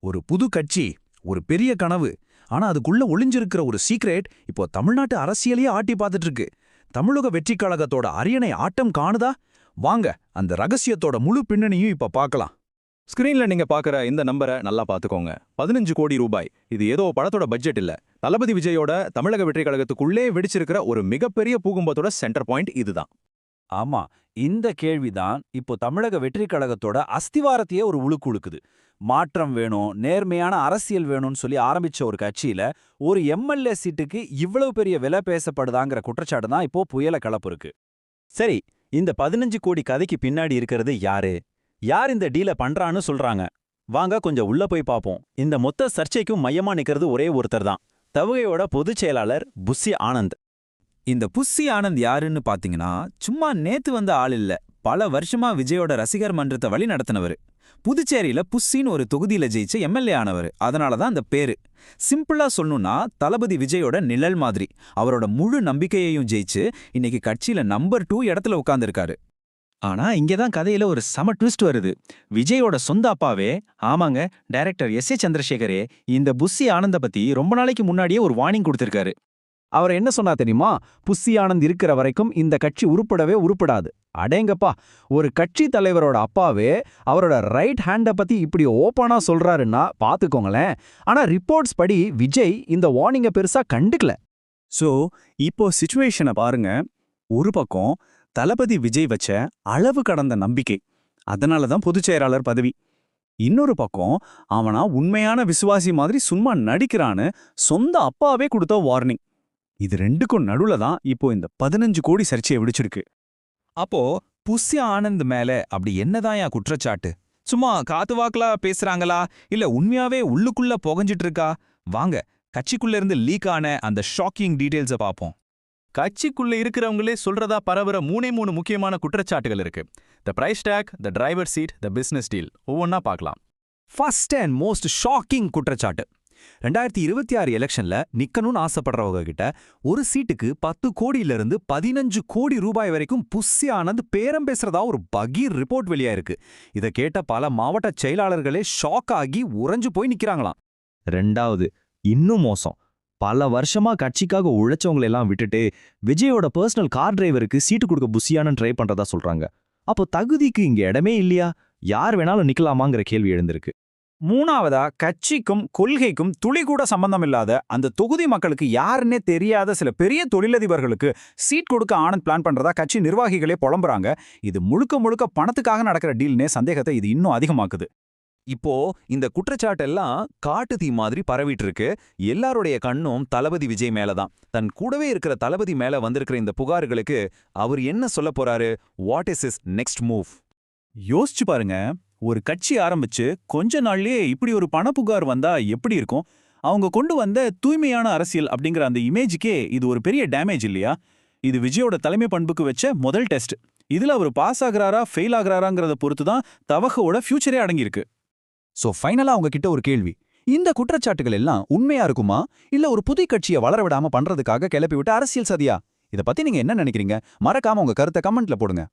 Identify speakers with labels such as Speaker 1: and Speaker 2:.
Speaker 1: ஒரு புது கட்சி, ஒரு பெரிய கனவு. ஆனா அதுக்குள்ள ஒளிஞ்சிருக்கிற ஒரு சீக்ரெட் இப்போ தமிழ்நாட்டு அரசியலையே ஆட்டி பார்த்துட்டு இருக்கு. தமிழக வெற்றிக் கழகத்தோட அரியணை ஆட்டம் காணுதா? வாங்க அந்த ரகசியத்தோட முழு பின்னணியும் இப்ப பார்க்கலாம்.
Speaker 2: ஸ்கிரீன்ல நீங்க பாக்குற இந்த நம்பரை நல்லா பாத்துக்கோங்க. 15 கோடி ரூபாய். இது ஏதோ படத்தோட பட்ஜெட் இல்ல. தளபதி விஜயோட தமிழக வெற்றி கழகத்துக்குள்ளே வெடிச்சிருக்கிற ஒரு மிகப்பெரிய பூகம்பத்தோட சென்டர் பாயிண்ட் இதுதான்.
Speaker 1: ஆமா, இந்த கேள்விதான் இப்போ தமிழக வெற்றிக் கழகத்தோட அஸ்திவாரத்தையே ஒரு உழுக்கு உழுக்குது. மாற்றம் வேணும், நேர்மையான அரசியல் வேணும்னு சொல்லி ஆரம்பிச்ச ஒரு கட்சியில ஒரு எம்எல்ஏ சீட்டுக்கு இவ்வளவு பெரிய விலை பேசப்படுதாங்கிற குற்றச்சாட்டு தான் இப்போ புயல கலப்புருக்கு.
Speaker 3: சரி, இந்த 15 கோடி கதைக்கு பின்னாடி இருக்கிறது யாரு? யார் இந்த டீல பண்றான்னு சொல்றாங்க? வாங்க கொஞ்சம் உள்ள போய் பாப்போம். இந்த மொத்த சர்ச்சைக்கும் மையமா நிக்கிறது ஒரே ஒருத்தர் தான். தவுகையோட பொதுச் செயலாளர் புஸ்ஸி ஆனந்த்.
Speaker 1: இந்த புஸ்ஸி ஆனந்த் யாருன்னு பாத்தீங்கன்னா, சும்மா நேத்து வந்த ஆள் இல்ல. பல வருஷமா விஜயோட ரசிகர் மன்றத்தை வழி நடத்தினவர். புதுச்சேரியில புஸ்ஸின்னு ஒரு தொகுதியில ஜெயிச்ச எம்எல்ஏ ஆனவர். அதனாலதான் அந்த பேரு. சிம்பிளா சொல்லணும்னா தளபதி விஜயோட நிழல் மாதிரி. அவரோட முழு நம்பிக்கையையும் ஜெயிச்சு இன்னைக்கு கட்சியில நம்பர் 2 இடத்துல உட்கார்ந்திருக்காரு.
Speaker 3: ஆனா இங்கதான் கதையில ஒரு செம ட்விஸ்ட் வருது. விஜயோட சொந்த அப்பாவே, ஆமாங்க, டைரக்டர் எஸ். ஏ. சந்திரசேகரே இந்த புஸ்ஸி ஆனந்த பத்தி ரொம்ப நாளைக்கு முன்னாடியே ஒரு வார்னிங் கொடுத்திருக்காரு.
Speaker 4: அவர் என்ன சொன்னா தெரியுமா? புஸ்ஸி ஆனந்த் இருக்கிற வரைக்கும் இந்த கட்சி உருப்படவே உருப்படாது. அடேங்கப்பா, ஒரு கட்சி தலைவரோட அப்பாவே அவரோட ரைட் ஹேண்ட பத்தி இப்படி ஓப்பனா சொல்றாருன்னா பாத்துக்கோங்களேன். ஆனா ரிப்போர்ட்ஸ் படி விஜய் இந்த வார்னிங்க பெருசா கண்டுக்கல.
Speaker 3: சோ இப்போ சிச்சுவேஷனை பாருங்க. ஒரு பக்கம் தளபதி விஜய் வச்ச அளவு கடந்த நம்பிக்கை, அதனாலதான் பொதுச் செயலாளர் பதவி. இன்னொரு பக்கம் அவனா உண்மையான விசுவாசி மாதிரி சும்மா நடிக்கிறான்னு சொந்த அப்பாவே கொடுத்த வார்னிங். இது ரெண்டுக்கும் நடுவுல தான் இப்போ இந்த 15 கோடி சர்ச்சையை விடிச்சிருக்கு.
Speaker 1: அப்போ புஸ்ஸி ஆனந்த் மேல அப்படி என்னதான் குற்றச்சாட்டு? சும்மா காத்து வாக்குலா பேசுறாங்களா, இல்ல உண்மையாவே உள்ளுக்குள்ள புகஞ்சிட்டு இருக்கா? வாங்க கட்சிக்குள்ள இருந்து லீக் ஆன அந்த ஷாக்கிங் டீடைல்ஸை பார்ப்போம்.
Speaker 2: கட்சிக்குள்ள இருக்கிறவங்களே சொல்றதா பரவுற 3 முக்கியமான குற்றச்சாட்டுகள் இருக்கு. The price tag, the driver seat, the business deal. ஒவ்வொன்னா பார்க்கலாம்.
Speaker 1: ஃபர்ஸ்ட் அண்ட் மோஸ்ட் ஷாக்கிங் குற்றச்சாட்டு. 2026 எலெக்ஷன்ல நிக்கணும்னு ஆசைப்படுறவங்க கிட்ட ஒரு சீட்டுக்கு 10 கோடியிலிருந்து 15 கோடி ரூபாய் வரைக்கும் புஸ்ஸி ஆனந்த் பேரம் பேசுறதா ஒரு பகீர் ரிப்போர்ட் வெளியாயிருக்கு. இதை கேட்ட பல மாவட்ட செயலாளர்களே ஷாக் ஆகி உறைஞ்சு போய் நிக்கிறாங்களாம்.
Speaker 3: ரெண்டாவது, இன்னும் மோசம். பல வருஷமா கட்சிக்காக உழைச்சவங்களெல்லாம் விட்டுட்டு விஜயோட பர்சனல் கார் டிரைவருக்கு சீட்டு கொடுக்க புஸ்ஸியான ட்ரை பண்றதா சொல்றாங்க. அப்போ தகுதிக்கு இங்க இடமே இல்லையா? யார் வேணாலும் நிக்கலாமாங்கிற கேள்வி எழுந்திருக்கு.
Speaker 4: மூணாவதா, கட்சிக்கும் கொள்கைக்கும் துளி கூட சம்பந்தம் இல்லாத அந்த தொகுதி மக்களுக்கு யாருன்னே தெரியாத சில பெரிய தொழிலதிபர்களுக்கு சீட் கொடுக்க ஆனந்த் பிளான் பண்றதா கட்சி நிர்வாகிகளே புலம்புறாங்க. இது முழுக்க முழுக்க பணத்துக்காக நடக்கிற டீல்னே சந்தேகத்தை இது இன்னும் அதிகமாக்குது.
Speaker 1: இப்போ இந்த குற்றச்சாட்டெல்லாம் காட்டு தீ மாதிரி பரவிட்டு இருக்கு. எல்லாருடைய கண்ணும் தளபதி விஜய் மேலதான். தன் கூடவே இருக்கிற தளபதி மேல வந்திருக்கிற இந்த புகார்களுக்கு அவர் என்ன சொல்ல போறாரு? What is is next move?
Speaker 3: யோசிச்சு பாருங்க, ஒரு கட்சி ஆரம்பிச்சு கொஞ்ச நாள்லயே இப்படி ஒரு பண புகார் வந்தா எப்படி இருக்கும்? அவங்க கொண்டு வந்த தூய்மையான அரசியல் அப்படிங்கிற அந்த இமேஜுக்கே இது ஒரு பெரிய டேமேஜ் இல்லையா? இது விஜயோட தலைமை பண்புக்கு வச்ச முதல் டெஸ்ட். இதுல அவர் பாஸ் ஆகுறாரா ஃபெயில் ஆகுறாராங்கிறத பொறுத்து தான் தவகோட ஃபியூச்சரே அடங்கியிருக்கு.
Speaker 4: சோ ஃபைனலா அவங்க கிட்ட ஒரு கேள்வி. இந்த குற்றச்சாட்டுகள் எல்லாம் உண்மையா இருக்குமா, இல்ல ஒரு புதிய கட்சியை வளர விடாம பண்றதுக்காக கிளப்பி விட்ட அரசியல் சதியா? இத பத்தி நீங்க என்ன நினைக்கிறீங்க? மறக்காம உங்க கருத்தை கமெண்ட்ல போடுங்க.